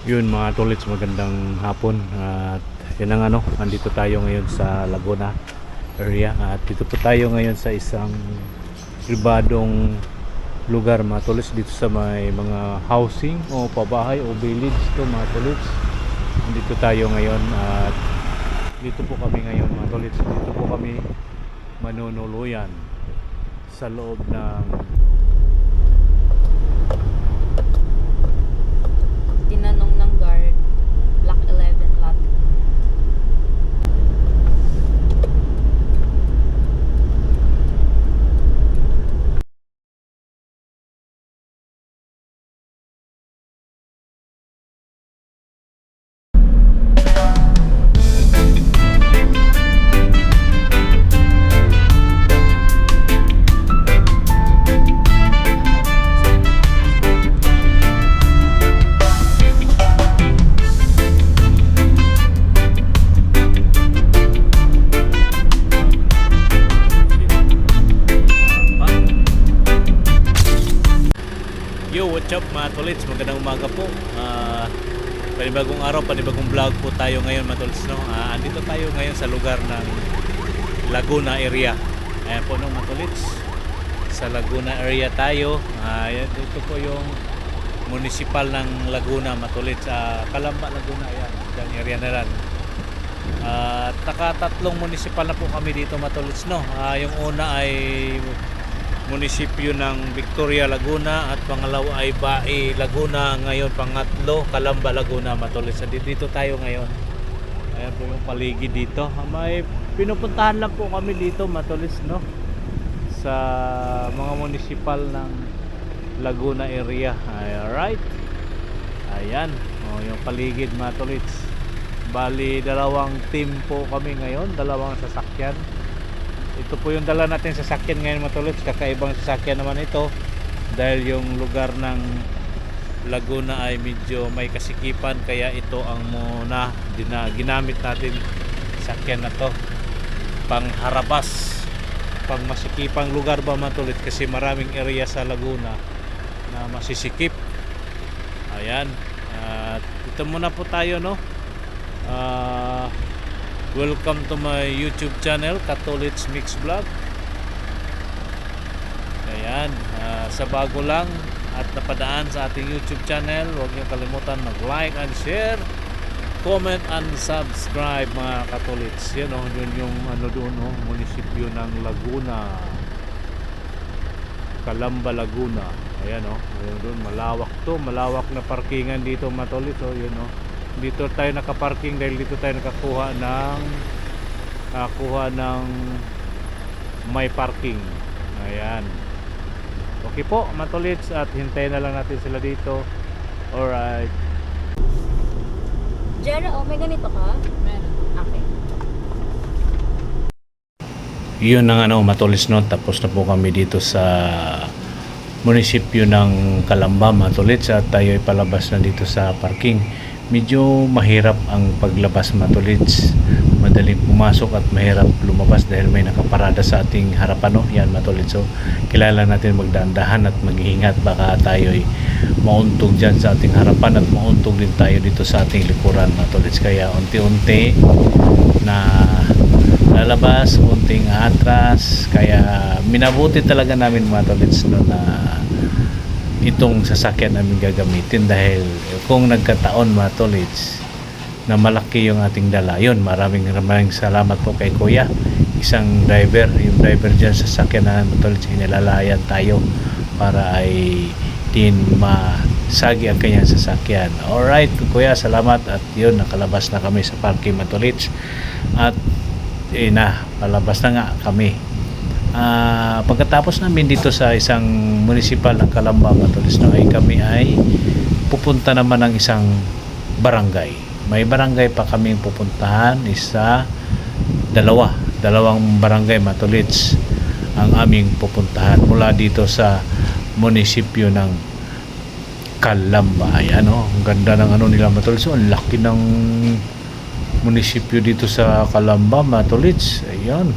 Yun mga tolits, magandang hapon. At yun ang andito tayo ngayon sa Laguna area. At dito po tayo ngayon sa isang pribadong lugar mga tolits, dito sa may mga housing o pabahay o village to mga tolits. Dito tayo ngayon at dito po kami ngayon mga tolits. Dito po kami manunuluyan sa loob ng tinanong ng guard, Block 11 lot. Yo, what's up mga tolits? Magandang umaga po. Panibagong araw, panibagong vlog po tayo ngayon mga tolits, no? Andito tayo ngayon sa lugar ng Laguna area. Ayan po no mga tolits. Sa Laguna area tayo. Dito po yung municipal ng Laguna mga tolits. Calamba, Laguna. Ayan, dyan area na lang. Nakatatlong municipal na po kami dito mga tolits, no? Yung una ay munisipyo ng Victoria, Laguna, at pangalawa ay Bai, Laguna. Ngayon pangatlo, Calamba, Laguna, matulis. Dito tayo ngayon. Ayan po yung paligid dito. May pinupuntahan lang po kami dito matulis, no? Sa mga municipal ng Laguna area. Alright. Ayan, yung paligid matulis. Bali, dalawang team po kami ngayon, dalawang sasakyan. Ito po yung dala natin sasakyan ngayon mga tolits. Kakaibang sasakyan naman ito dahil yung lugar ng Laguna ay medyo may kasikipan, kaya ito ang muna ginamit natin sasakyan na to pang harabas, pang masikipang lugar ba mga tolits, kasi maraming area sa Laguna na masisikip. Ayan, at ito muna po tayo, no? Welcome to my YouTube channel, Katolits Mix Vlog. Ayan, sa bago lang at napadaan sa ating YouTube channel, huwag niyo kalimutan mag-like and share, comment and subscribe mga Katolits. Yan yun yung doon munisipyo ng Laguna, Calamba, Laguna. Ayan ayun doon, malawak na parkingan dito mga Katolits. Yun dito tayo nakaparking dahil dito tayo nakakuha ng may parking. Ayan, okay po mga tolits, at hintayin na lang natin sila dito. Alright. Jera, may ganito ka? Meron. Okay. Yun ang matulis, no? Tapos na po kami dito sa munisipyo ng Calamba matulis, at tayo ay palabas na dito sa parking. Medyo mahirap ang paglabas matulits, madaling pumasok at mahirap lumabas dahil may nakaparada sa ating harapan, yan matulits. So kilala natin magdahan-dahan at mag-iingat, baka tayo ay mauntog dyan sa ating harapan at mauntog din tayo dito sa ating likuran matulits. Kaya unti-unti na lalabas, unting atras. Kaya minabuti talaga namin matulits, no, na itong sasakyan namin gagamitin, dahil kung nagkataon mga tolits na malaki yung ating dala, yun, maraming salamat po kay Kuya, isang driver, yung driver dyan sa sasakyan na mga tolits, inilalayan tayo para ay din masagi ang kanyang sasakyan. Alright Kuya, salamat. At yun, nakalabas na kami sa parking mga tolits, at palabas na nga kami. Pagkatapos namin dito sa isang municipal ng Calamba matulis, ay kami ay pupunta naman ng isang barangay. May barangay pa kaming pupuntahan, dalawang barangay matulis ang aming pupuntahan mula dito sa munisipyo ng Calamba. Ayan ang ganda ng nila matulis. Ang laki ng munisipyo dito sa Calamba matulis. Ayan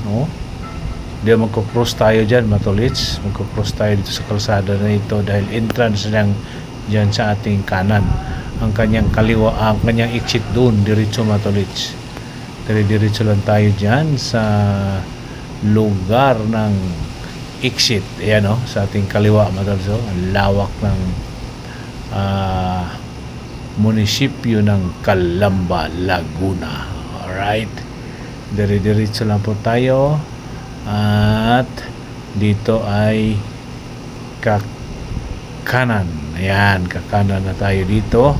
Di magko-cross tayo dyan matulits, magko-cross tayo dito sa kalsada na ito dahil entrance lang dyan sa ating kanan. ang kanyang kaliwa, ang kanyang exit doon, diretso mga tolits. Diretso lang tayo dyan sa lugar ng exit. Ayan o, sa ating kaliwa mga tolits. Ang lawak ng munisipyo ng Calamba, Laguna. Alright. Diretso lang po tayo. At dito ay kakanan. Ayan, kakanan na tayo dito.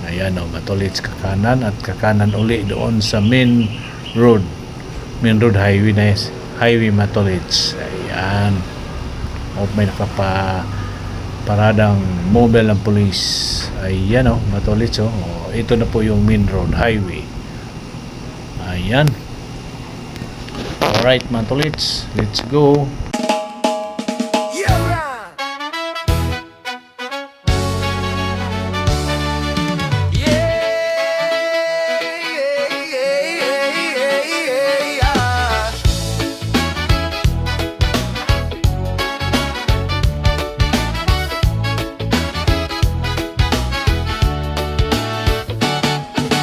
Ayan o, matulits kakanan at kakanan uli doon sa main road highway na yes. Highway matulits. Ayan. O, may paradang mobile ng police. Ayan o, matulits o. Ito na po yung main road highway. Ayan. Alright mga tolits, let's go.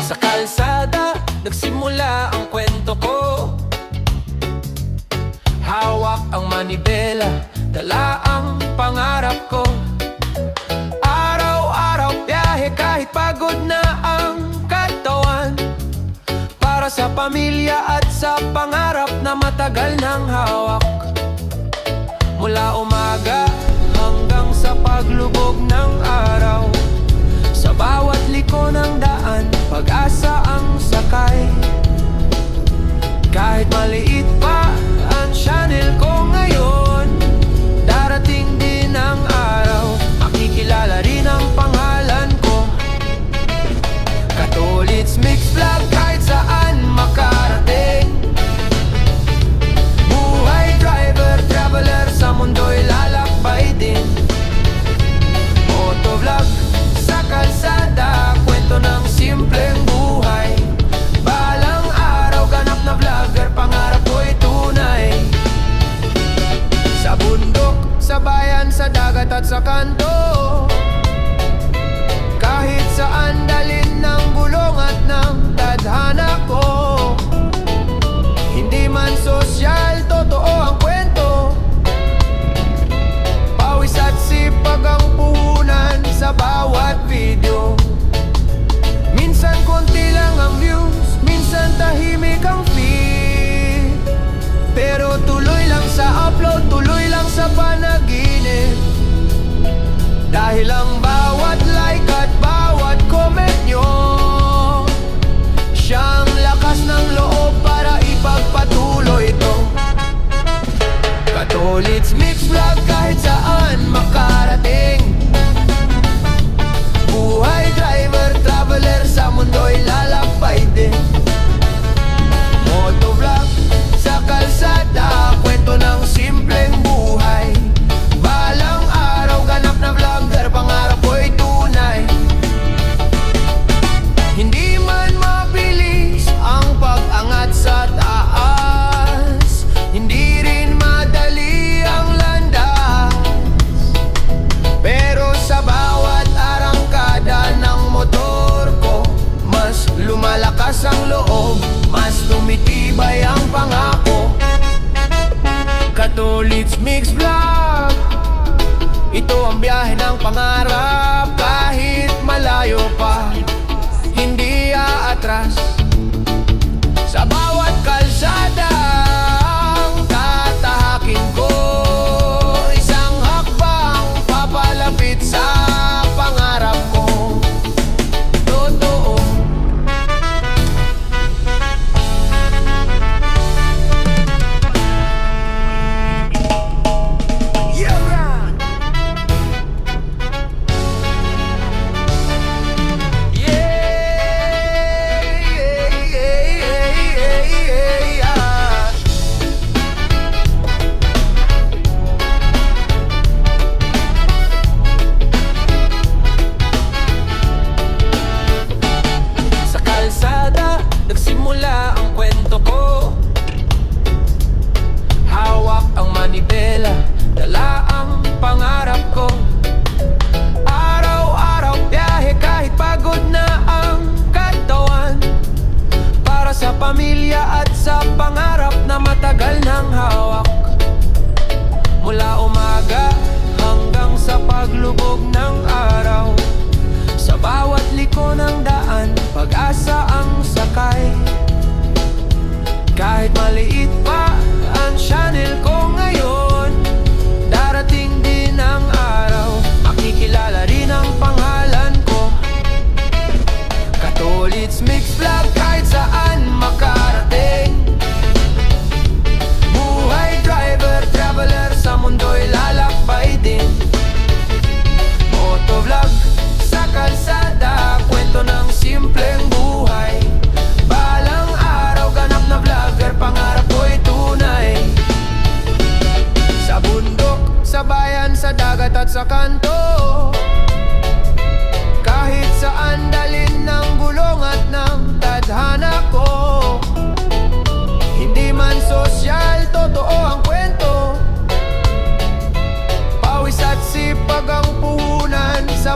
Sa kalsada, nagsimula ang kwento ko. Hawak ang manibela, dala ang pangarap ko. Araw-araw biyahe kahit pagod na ang katawan, para sa pamilya at sa pangarap na matagal nang hawak. Mula umaga hanggang sa paglubog ng araw, sa bawat liko ng daan, pag-asa ang sakay. Kahit maliit pa ang channel ko ngayon, darating din ang araw, makikilala rin ang pangalan ko. Katolits Mix Vlog, kahit saan makarating. Buhay driver, traveler, sa mundo'y lalakbay din. Motovlog sa kalsada, kwento ng simpleng buhay. Balang araw, ganap na vlogger, pangarap ko'y tunay. Sa bundok, sa bayan, sa dagat at sa kanto, kahit saan dalin ng gulong at ng tadhana ko. Hindi man sosyal, totoo ang kwento. Pawis at sipag ang puhunan sa bawat video. Minsan konti lang ang views, minsan tahimik ang feed, pero tuloy lang sa upload, tuloy lang sa panaginip. Dahil ang bawat like at bawat comment nyo, siyang lakas ng loob para ipagpatuloy ito. Katolits Mix Vlog, kahit saan makarating. Buhay driver, traveler, sa mundo'y lalakbay din. Motovlog sa kalsada, kwento ng simpleng buhay. Balang araw, ganap na vlogger, pangarap ko'y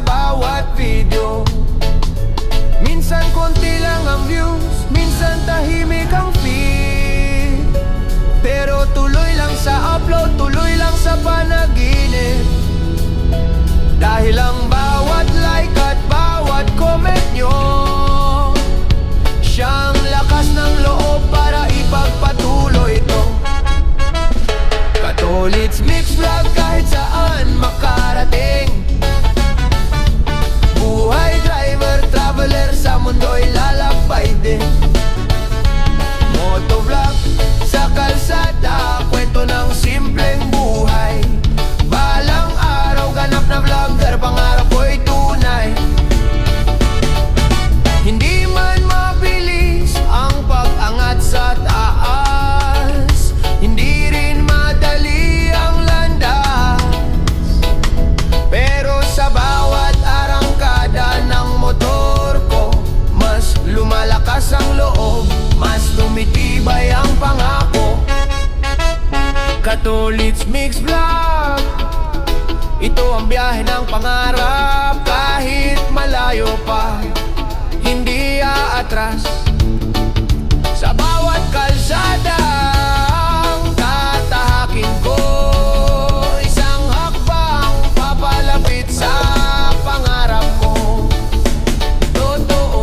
sa bawat video. Minsan konti lang ang views, minsan tahimik ang feed. Pero tuloy lang sa upload, tuloy lang sa panaginip. Dahil ang bawat like at bawat comment nyo, siyang lakas ng loob para ipagpatuloy ito. Katolits Mix Vlog kahit saan makarating. Buhay driver, traveler sa mundo'y lalakbay din. Motovlog sa kalsada, kwento ng simpleng buhay. Balang araw ganap na vlogger, pangarap ko'y tunay. Hindi man mabilis ang pag-angat sa taas, hindi rin madali ang landas. Pero sa bawat arangkada ng motor ko, mas lumalakas ang loob, mas tumitibay ang pangako. Katolits Mix Vlog, ito ang biyahe ng pangarap. Kahit malayo pa, hindi aatras. Sa bawat kalsada ang tatahakin ko, isang hakbang papalapit sa pangarap ko. Totoo.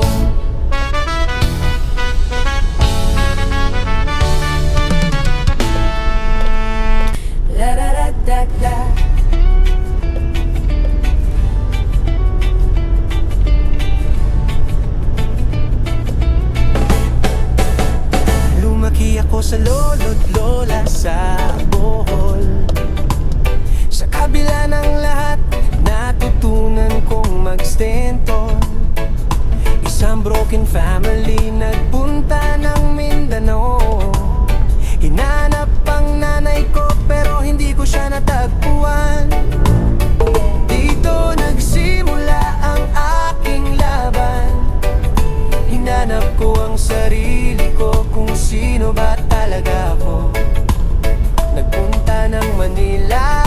La da da da da. Lumaki ako sa lolo't lola sa Bohol. Sa kabila ng lahat, natutunan kong magstento. Isang broken family nagpunta ng Mindanao. Hinanap ang nanay ko pero hindi ko siya natagpuan. Dito nagsimula ang aking laban. Hinanap ko ang sarili ko, kung sino ba talaga ako. Nagpunta ng Manila,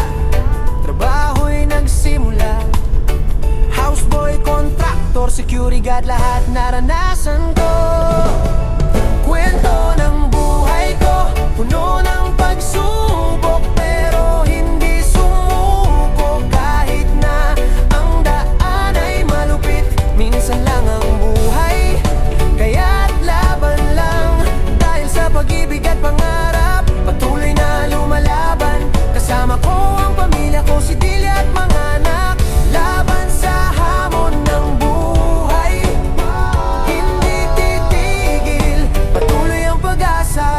trabaho'y nagsimula. Houseboy, contractor, security guard, lahat naranasan ko. Kwento ng buhay ko, puno ng pagsubok, pero hindi sumuko. Kahit na ang daan ay malupit, minsan lang ang buhay, kaya't laban lang. Dahil sa pag-ibig at pangarap, patuloy na lumalaban. Kasama ko ang pamilya ko, si Delia at mga anak. Laban sa hamon ng buhay, hindi titigil, patuloy ang pag-asa.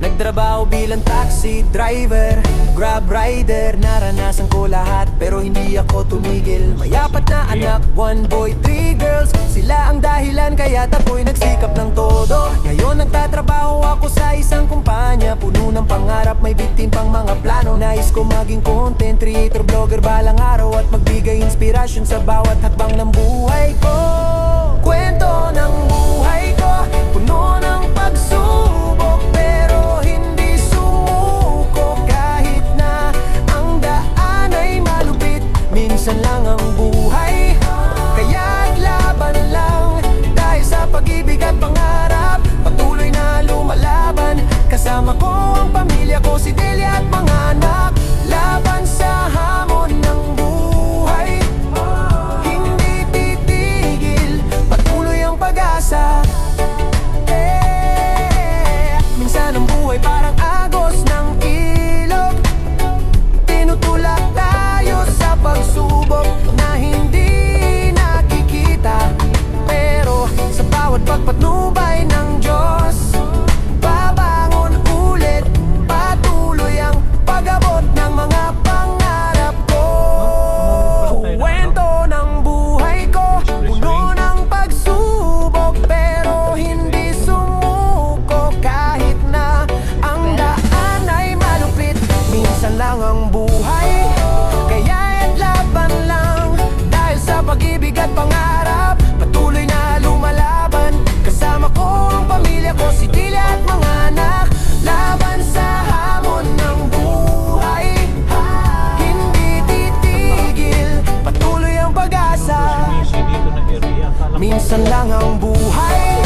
Nagtrabaho bilang taxi driver, grab rider. Naranasan ko lahat pero hindi ako tumigil. May apat na anak, 1 boy, 3 girls. Sila ang dahilan kaya't ako'y nagsikap ng todo. Ngayon nagtatrabaho ako sa isang kumpanya, puno ng pangarap, may bitin pang mga plano. Nais ko maging content creator, vlogger balang araw, at magbigay inspirasyon sa bawat hakbang ng buhay ko. Kwento ng buhay ko, puno ng pagsubok, pero hindi sumuko. Kahit na ang daan ay malupit, minsan lang ang buhay, kaya't laban lang. Dahil sa pag-ibig at pangarap, patuloy na lumalaban. Kasama ko ang pamilya ko, si Delia at mga anak. Laban sa hamon ng buhay, hindi titigil, minsan lang ang buhay,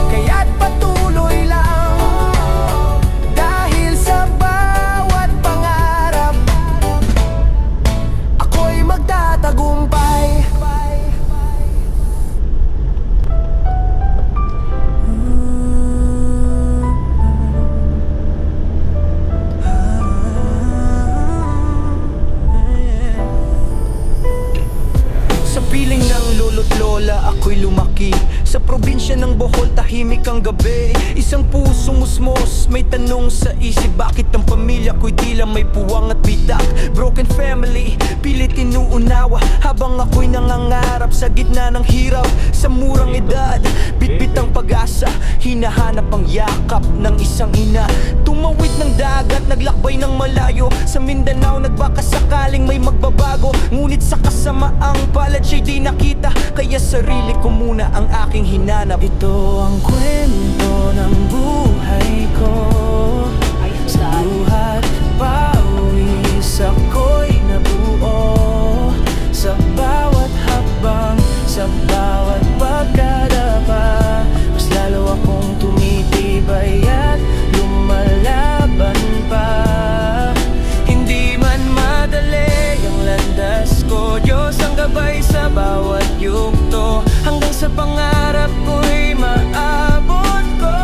kaya't patuloy lang. Dahil sa bawat pangarap, ako'y magtatagumpay. Sa piling ng lolo't lola ako'y lumaki. Sa probinsya ng Bohol, tahimik ang gabi. Isang pusong musmos, may tanong sa isip. Bakit ang pamilya ko'y tila may puwang at bitak? Broken family, pilit inuunawa habang ako'y nangangarap sa gitna ng hirap. Sa murang edad, bitbit ang pag-asa, hinahanap ang yakap ng isang ina. Tumawid ng dagat, naglakbay ng malayo. Sa Mindanao, nagbaka sakaling may magbabago. Ngunit sa kasamaang palad siya'y di nakita, kaya sarili ko muna ang aking hinanap. Ito ang kwento ng buhay ko. Sa buhat pawis ako'y nabuo. Sa bawat habang, sa bawat pagkadapa, mas lalo akong tumitibay at lumalaban pa. Hindi man madali ang landas ko, Diyos ang gabay sa bawat yugto, hanggang sa pangarap ko'y maabot ko.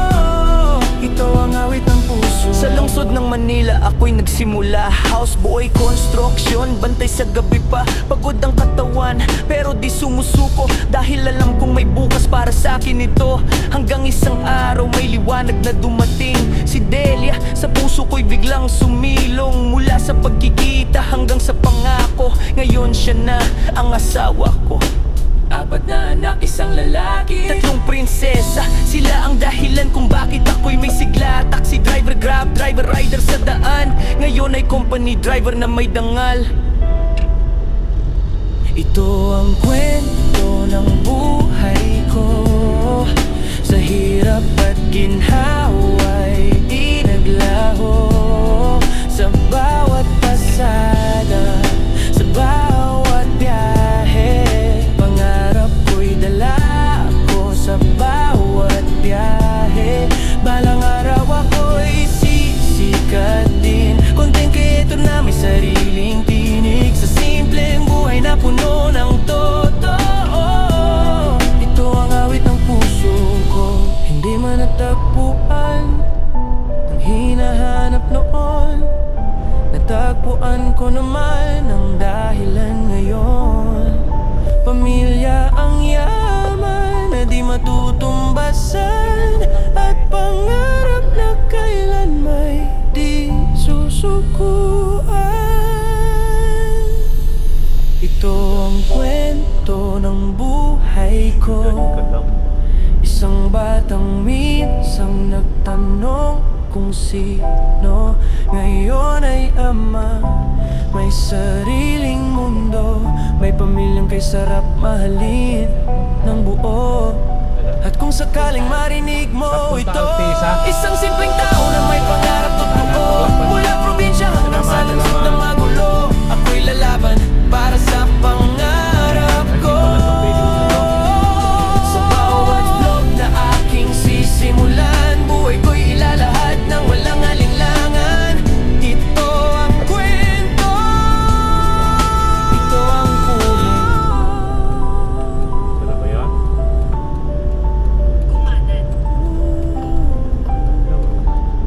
Ito ang awit ng puso. Sa lungsod ng Manila ako'y nagsimula. Houseboy construction, bantay sa gabi pa. Pagod ang katawan pero di sumusuko, dahil alam kong may bukas para sa akin ito. Hanggang isang araw may liwanag na dumating. Si Delia sa puso ko'y biglang sumilong. Mula sa pagkikita hanggang sa pangako, ngayon siya na ang asawa ko. 4 na anak, isang lalaki, 3 prinsesa. Sila ang dahilan kung bakit ako'y may sigla. Taxi driver, grab driver, rider sa daan. Ngayon ay company driver na may dangal. Ito ang kwento ng buhay ko. Sa hirap at ginhawa'y di naglaho. Sa bawat pasada, sa bawat biyahe, pangarap ko'y dala ko sa bawat biyahe. Balang araw ako'y sisikat din, kontento na may sariling tinig. Sa simpleng buhay na puno ng totoo. Ito ang awit ng puso ko, hindi man natagpuan ang hinahanap noon. Natagpuan ko naman ang dahilan ngayon. Pamilya ang yaman na di matutumbasan, at pangarap na kailan may di susukuan. Ito ang kwento ng buhay ko. Isang batang minsang nagtanong kung sino, ngayon ay ama. May sariling mundo, may pamilyang kay sarap mahalin ng buo. At kung sakaling marinig mo ito, isang simpleng tao na may pangarap totoo. Mula probinsya hanggang sa lungsod na magulo, ako'y lalaban para sa pangarap ko. Sa bawat vlog na aking sisimulan, buhay ko'y ilalahad ng walang alinlangan. Ito ang kwento, ito ang kulay. Ano ba yan?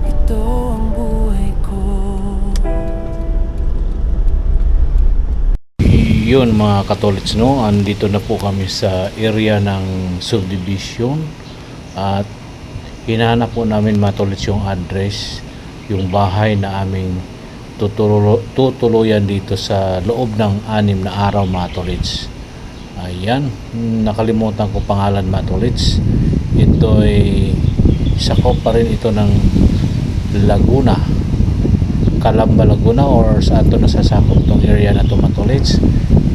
Ito ang buhay ko. Yun mga Katolits, no, andito na po kami sa area ng subdivision at hinahanap po namin mga Katolits yung address, yung bahay na aming tutuluyan dito sa loob ng 6 na araw mga Katolits. Ayan, nakalimutan ko pangalan mga Katolits. Ito ay sakop pa rin ito ng Laguna, Calamba, Laguna, or sa ato nasasakop tong area na ito mga Katolits.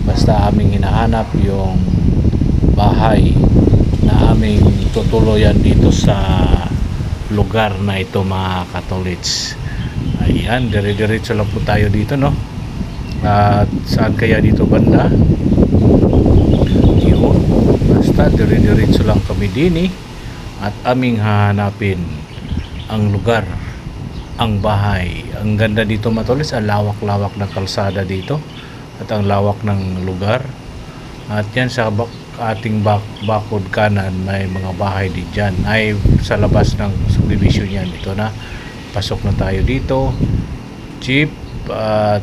Basta aming hinahanap yung bahay na aming tutuluyan dito sa lugar na ito mga Katolits. Ayan, dire-diretso lang po tayo dito, no? At saan kaya dito banda? Yun, basta dire-diretso lang kami dini at aming hahanapin ang lugar, ang bahay. Ang ganda dito matulis, ang lawak-lawak ng kalsada dito at ang lawak ng lugar. At yan sa ating bakod kanan may mga bahay din dyan, ay sa labas ng subdivision yan. Ito na, pasok na tayo dito, jeep. At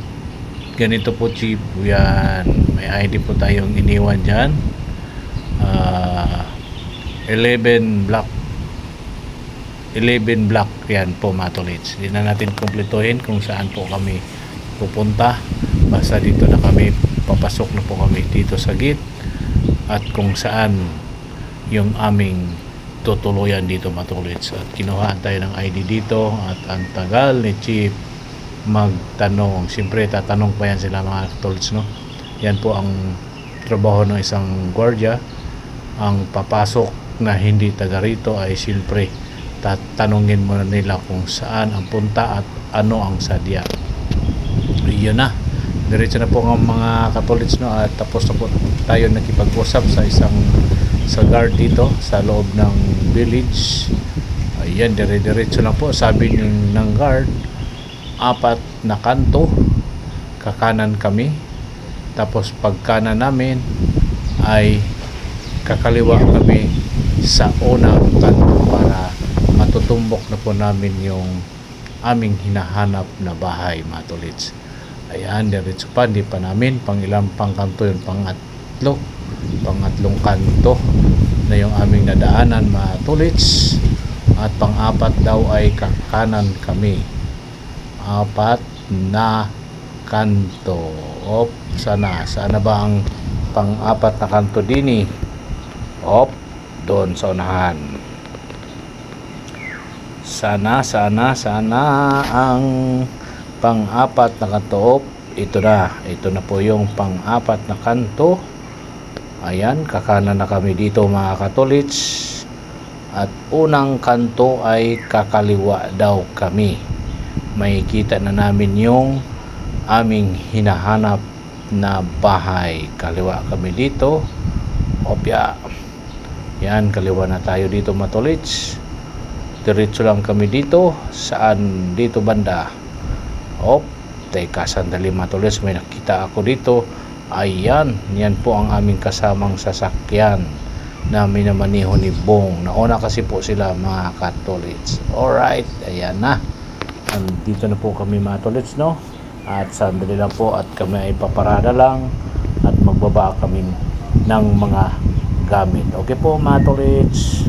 ganito po jeep yan, may ID po tayong iniwan dyan. 11 block yan po matulits. Hindi na natin kumpletuhin kung saan po kami pupunta, basta dito na kami, papasok na po kami dito sa gate at kung saan yung aming tutuluyan dito matulits. At kinuhaan tayo ng ID dito at ang tagal ni Chief magtanong. Siyempre tatanong pa yan sila mga matulits, no? Yan po ang trabaho ng isang gwardiya. Ang papasok na hindi taga rito ay siyempre tatanungin muna nila kung saan ang punta at ano ang sadya. Yun na, diretso na po ang mga katolits, no? At tapos na po tayo nakipag-usap sa guard dito sa loob ng village. Ayan, dire-diretso na po, sabi ng guard, 4 na kanto, kakanan kami, tapos pagkanan namin ay kakaliwa kami sa unang kanto para matutumbok na po namin yung aming hinahanap na bahay matulits. Ayan, diretso pa, hindi pa namin pangilang pangkanto yun, pangatlong kanto na yung aming nadaanan matulits. At pang-4 daw ay kakanan kami, 4 na kanto. Sana ba ang pang-4 na kanto dini? Doon sa unahan. Sana ang pang-4 na kanto. Ito na po yung pang-4 na kanto. Ayan, kakanan na kami dito mga katolits. At unang kanto ay kakaliwa daw kami. May kita na namin yung aming hinahanap na bahay. Kaliwa kami dito. Opya. Yan, kaliwa na tayo dito matolits. Diretso lang kami dito. Saan? Dito banda. Teka, sandali matolits. May nakita ako dito. Ayan, yan po ang aming kasamang sasakyan na minamaniho ni Bong. Nauna kasi po sila mga katolits. Alright, ayan na. Dito na po kami mga katolits, no? At sandali lang po at kami ay paparada lang at magbaba kami ng mga gamit. Okay po mga katolits.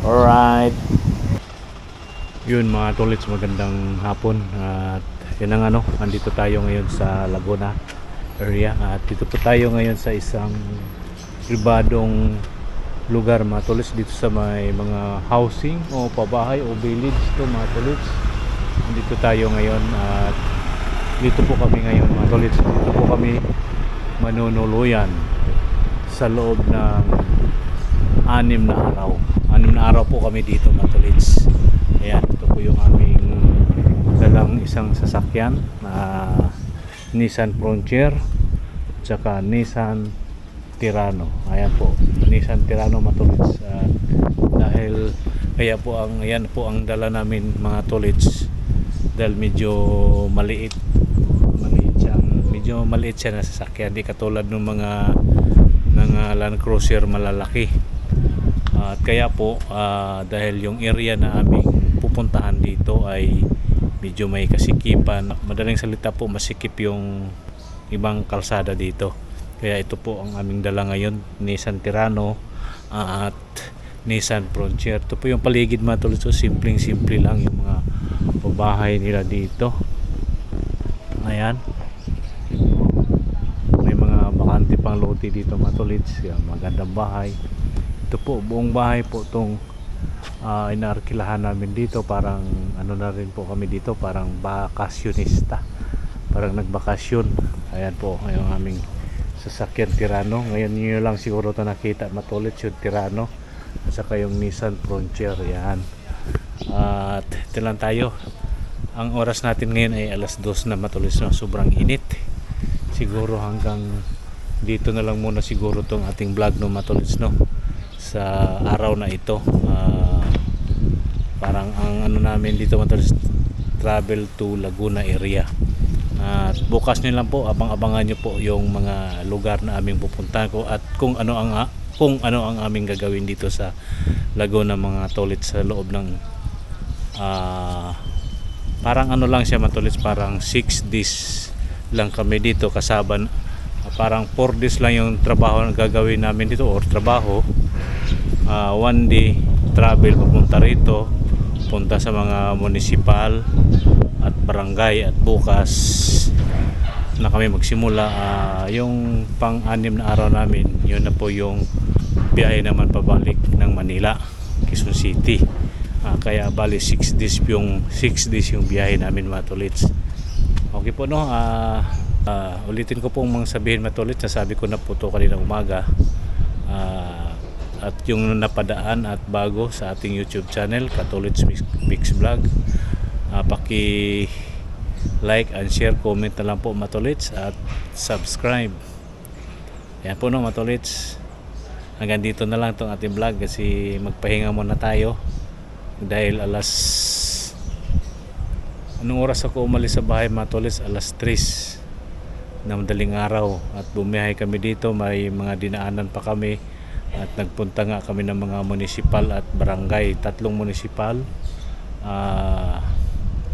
Alright. Yun mga katolits, magandang hapon. At yun ang andito tayo ngayon sa Laguna area. At dito po tayo ngayon sa isang pribadong lugar mga tolits, dito sa may mga housing o pabahay o village to mga tolits. Dito tayo ngayon at dito po kami ngayon mga tolits. Dito po kami manunuluyan sa loob ng 6 na araw. 6 na araw po kami dito mga tolits. Ayan, ito po yung aming dalang isang sasakyan na Nissan Frontier at saka Nissan Tirano. Ayan po, Nissan Tirano matulits. Dahil kaya po ayan po ang dala namin mga tolits, dahil medyo maliit siya na sasakyan, di katulad ng mga Land Cruiser malalaki. At kaya po dahil yung area na aming pupuntahan dito ay medyo may kasikipan, madaling salita po, masikip yung ibang kalsada dito. Kaya ito po ang aming dala ngayon, Nissan Tirano at Nissan Frontier. Ito po yung paligid mga tolits. So, simple lang yung mga bahay nila dito. Ayan. May mga bakante pang lote dito mga tolits. Magandang bahay. Ito po, buong bahay po itong inarkilahan namin dito. Parang na rin po kami dito, parang bakasyonista. Parang nagbakasyon. Ayan po, yung aming sasakyan Tirano. Ngayon nyo lang siguro ito nakita matulits, yung Tirano at saka yung Nissan Frontier. Yan. At ito lang tayo. Ang oras natin ngayon ay alas 2 na matulits, no? Sobrang init. Siguro hanggang dito na lang muna siguro tong ating vlog, no matulits, no? sa araw na ito. Parang ang ano namin dito matulits, travel to Laguna area. At bukas nyo lang po, abang-abangan nyo po yung mga lugar na aming pupuntahan ko at kung ano ang aming gagawin dito sa Laguna mga tolits sa loob ng parang ano lang siya matulits, parang 6 days lang kami dito kasaban. Parang 4 days lang yung trabaho na gagawin namin dito or trabaho. 1 day travel papunta rito, punta sa mga municipal at barangay, at bukas na kami magsimula. Yung pang-anim na araw namin, yun na po yung biyahe naman pabalik ng Manila, Quezon City. Kaya bali 6 days yung biyahe namin mga tolits. Okay po no. Ulitin ko pong mga sabihin mga tolits, nasabi ko na po to kanina umaga. At yung napadaan at bago sa ating YouTube channel, Katolits Mix Vlog, paki like and share, comment na lang po matolits, at subscribe. Yan po no matolits. Hanggang dito na lang itong ating vlog kasi magpahinga muna tayo dahil anong oras ako umalis sa bahay matolits? Alas 3 na madaling araw, at bumiyahe kami dito, may mga dinaanan pa kami at nagpunta nga kami ng mga municipal at barangay, 3 municipal,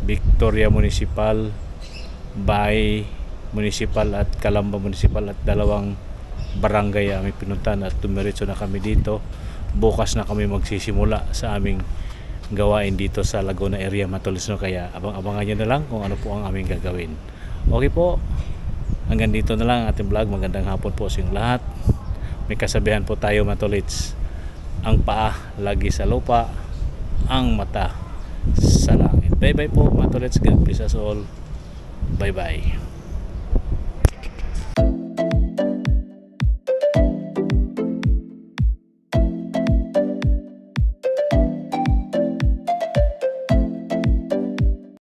Victoria Municipal, Bay Municipal at Calamba Municipal, at 2 barangay aming pinuntahan, at tumiretso na kami dito. Bukas na kami magsisimula sa aming gawain dito sa Laguna area matulits no, kaya abang-abangan nyo na lang kung ano po ang aming gagawin. Okay po, hanggang dito na lang ang ating vlog. Magandang hapon po sa inyong lahat. May kasabihan po tayo matulits, ang paa lagi sa lupa, ang mata sa langit. Bye bye po matulits, God bless us all. Bye bye.